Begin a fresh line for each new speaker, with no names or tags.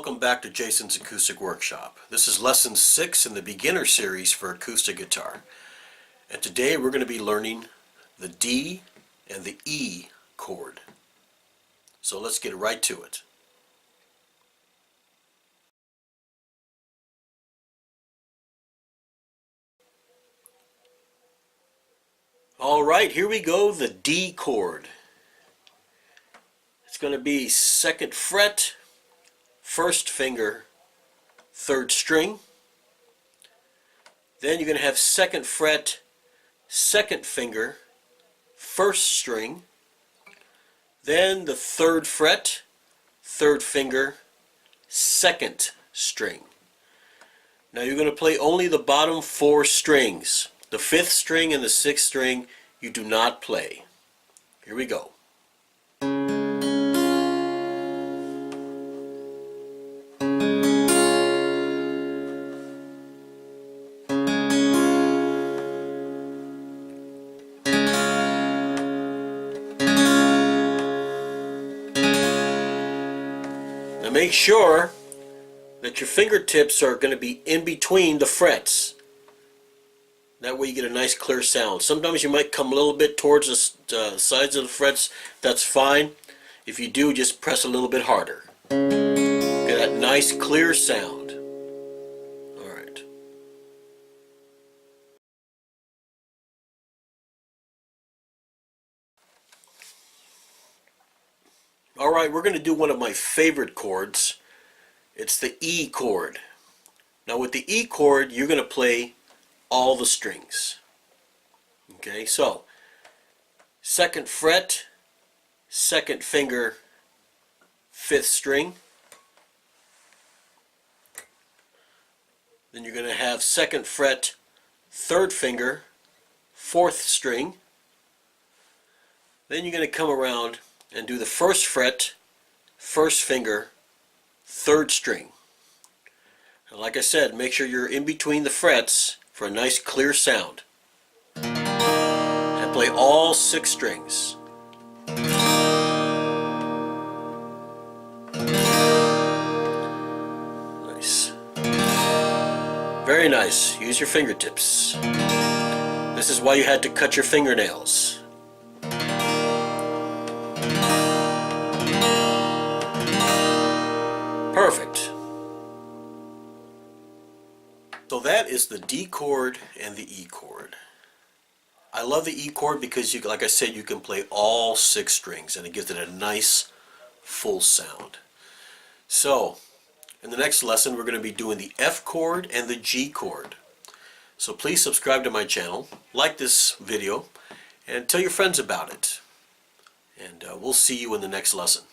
welcome back to Jason's Acoustic Workshop. This is lesson 6 in the beginner series for acoustic guitar. And today we're going to be learning the D and the E chord. So let's get right to it. Alright, here we go, the D chord. It's going to be 2nd fret, 1st finger, 3rd string. Then you're going to have 2nd fret, 2nd finger, 1st string. Then the 3rd fret, 3rd finger, 2nd string. Now you're going to play only the bottom 4 strings. The 5th string and the 6th string you do not play. Here we go. Now make sure that your fingertips are going to be in between the frets. That way you get a nice clear sound. Sometimes you might come a little bit towards the sides of the frets. That's fine. If you do, just press a little bit harder. Get that nice clear sound. Alright. Alright, we're going to do one of my favorite chords. It's the E chord. Now with the E chord, you're going to play all the strings. Okay, so 2nd fret, 2nd finger, 5th string. Then you're going to have 2nd fret, 3rd finger, 4th string. Then you're going to come around and do the 1st fret, 1st finger, 3rd string. And like I said, make sure you're in between the frets for a nice clear sound. And play all 6 strings. Nice. Very nice. Use your fingertips. This is why you had to cut your fingernails. Perfect. So that is the D chord and the E chord. I love the E chord because, like I said, you can play all 6 strings and it gives it a nice full sound. So, in the next lesson we're going to be doing the F chord and the G chord. So please subscribe to my channel, like this video, and tell your friends about it. And we'll see you in the next lesson.